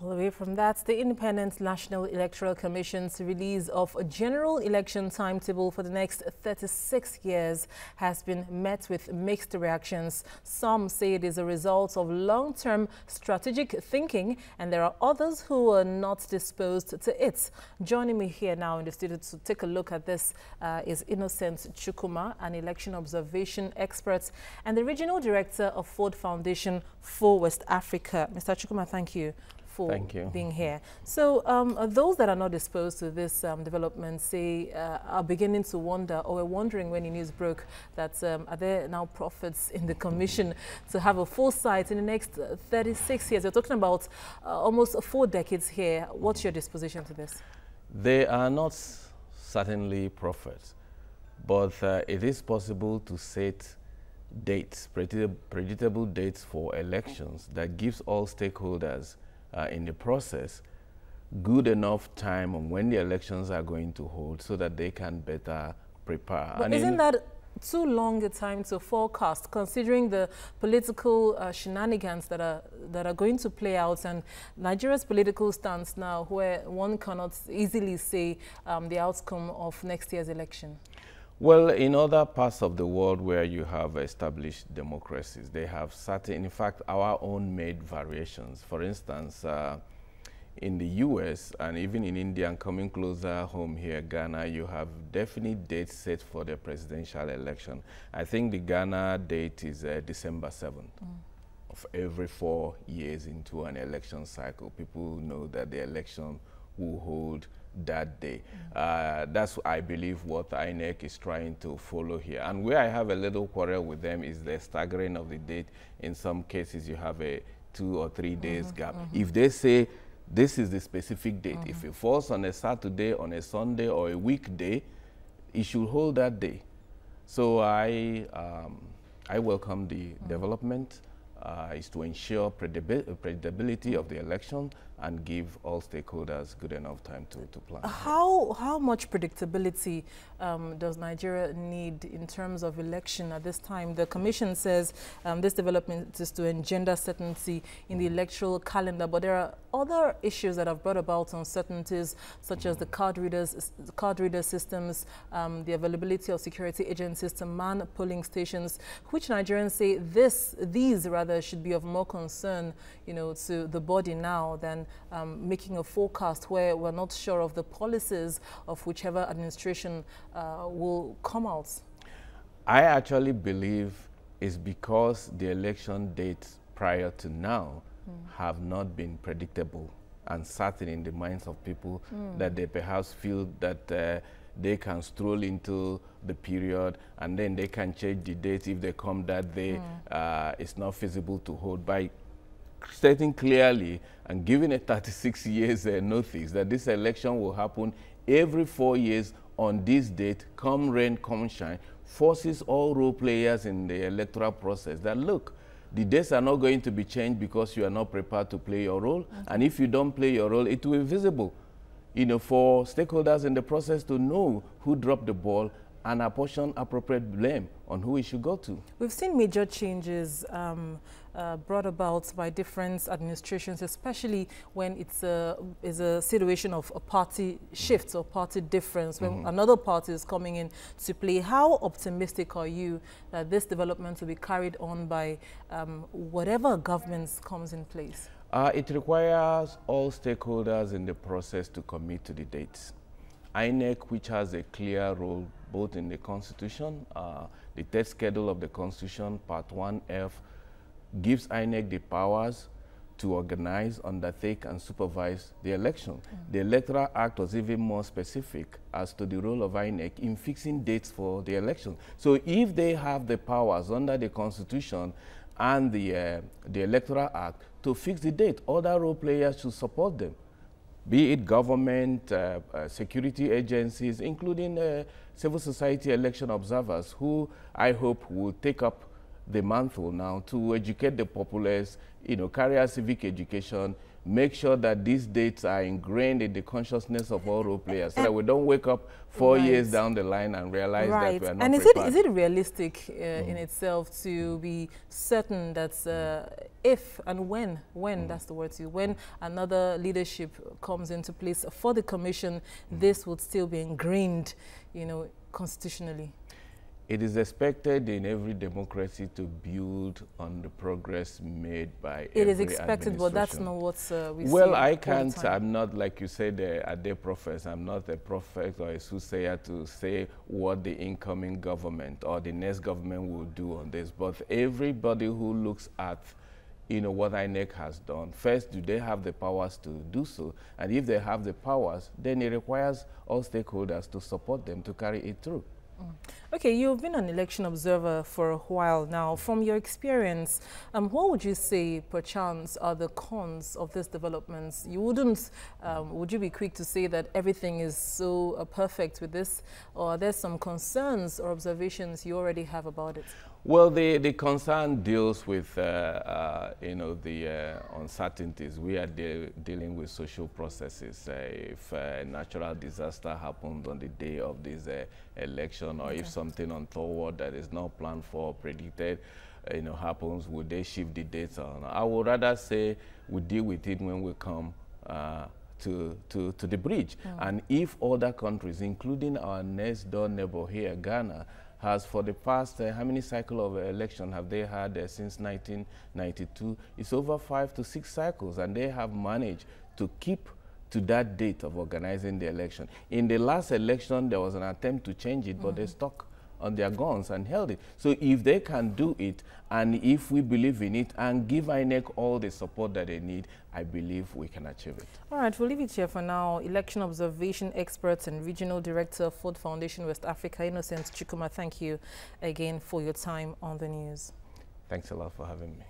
All the way from that, the Independent National Electoral Commission's release of a general election timetable for the next 36 years has been met with mixed reactions. Some say it is a result of long-term strategic thinking, and there are others who are not disposed to it. Joining me here now in the studio to take a look at this is Innocent Chukwuma, an election observation expert and the Regional Director of Ford Foundation for West Africa. Mr. Chukwuma, thank you for being here. So those that are not disposed to this development say are beginning to wonder, or were wondering when the news broke, that are there now prophets in the commission to have a foresight in the next 36 years? We're talking about almost 4 decades here. What's your disposition to this? They are not certainly prophets, but it is possible to set dates, predictable dates for elections that gives all stakeholders in the process good enough time on when the elections are going to hold so that they can better prepare. But isn't that too long a time to forecast, considering the political shenanigans that are going to play out, and Nigeria's political stance now, where one cannot easily say the outcome of next year's election? Well, in other parts of the world where you have established democracies, they have certain, in fact, our own made variations. For instance, in the US and even in India and coming closer home here, Ghana, you have definite dates set for the presidential election. I think the Ghana date is December 7th. Of every 4 years into an election cycle, people know that the election will hold that day. That's, I believe, what INEC is trying to follow here. And where I have a little quarrel with them is the staggering of the date. In some cases, you have a 2 or 3 days gap. If they say this is the specific date, if it falls on a Saturday, on a Sunday, or a weekday, it should hold that day. So I welcome the development. Is to ensure predictability of the election and give all stakeholders good enough time to plan. How much predictability does Nigeria need in terms of election at this time? The Commission says this development is to engender certainty in the electoral calendar, but there are other issues that have brought about uncertainties, such as the card reader systems, the availability of security agencies to man polling stations, which Nigerians say these rather should be of more concern, you know, to the body now than making a forecast where we're not sure of the policies of whichever administration will come out. I actually believe it's because the election dates prior to now have not been predictable and certain in the minds of people that they perhaps feel that they can stroll into the period and then they can change the date if they come that day. It's not feasible to hold. By stating clearly and giving a 36 years notice that this election will happen every 4 years on this date, come rain, come shine, forces all role players in the electoral process that, look, the dates are not going to be changed because you are not prepared to play your role. And if you don't play your role, it will be visible, you know, for stakeholders in the process to know who dropped the ball and apportion appropriate blame on who it should go to. We've seen major changes brought about by different administrations, especially when it's a situation of a party shift or party difference, when another party is coming in to play. How optimistic are you that this development will be carried on by whatever government comes in place? It requires all stakeholders in the process to commit to the dates. INEC, which has a clear role both in the Constitution, the third schedule of the Constitution, Part 1F, gives INEC the powers to organize, undertake, and supervise the election. The Electoral Act was even more specific as to the role of INEC in fixing dates for the election. So if they have the powers under the Constitution and the Electoral Act to fix the date, other role players should support them, be it government, security agencies, including civil society election observers, who I hope will take up the mantle now to educate the populace, you know, carry out civic education, make sure that these dates are ingrained in the consciousness of all role players, so that we don't wake up 4 years down the line and realize that we are not prepared. And is it realistic in itself to be certain that if and when, that's the word too, when another leadership comes into place for the commission, this would still be ingrained, you know, constitutionally? It is expected in every democracy to build on the progress made by It is expected, but that's not what we see. Well, I can't, I'm not, like you said, a day prophet. I'm not a prophet or a soothsayer to say what the incoming government or the next government will do on this. But everybody who looks at, you know, what INEC has done, first, do they have the powers to do so? And if they have the powers, then it requires all stakeholders to support them to carry it through. Okay, you've been an election observer for a while now. From your experience, what would you say, perchance, are the cons of these developments? You wouldn't, would you be quick to say that everything is so perfect with this, or are there some concerns or observations you already have about it? Well, the concern deals with, you know, the uncertainties. We are dealing with social processes. If a natural disaster happened on the day of this election, or if something untoward that is not planned for or predicted, you know, happens, would they shift the dates on? I would rather say we deal with it when we come to the bridge. And if other countries, including our next door neighbor here, Ghana, has for the past, how many cycles of election have they had since 1992? It's over 5 to 6 cycles, and they have managed to keep to that date of organizing the election. In the last election, there was an attempt to change it, but they stuck on their guns and held it. So if they can do it, and if we believe in it and give INEC all the support that they need, I believe we can achieve it. All right, we'll leave it here for now. Election observation expert and regional director, Ford Foundation West Africa, Innocent Chukwuma, thank you again for your time on the news. Thanks a lot for having me.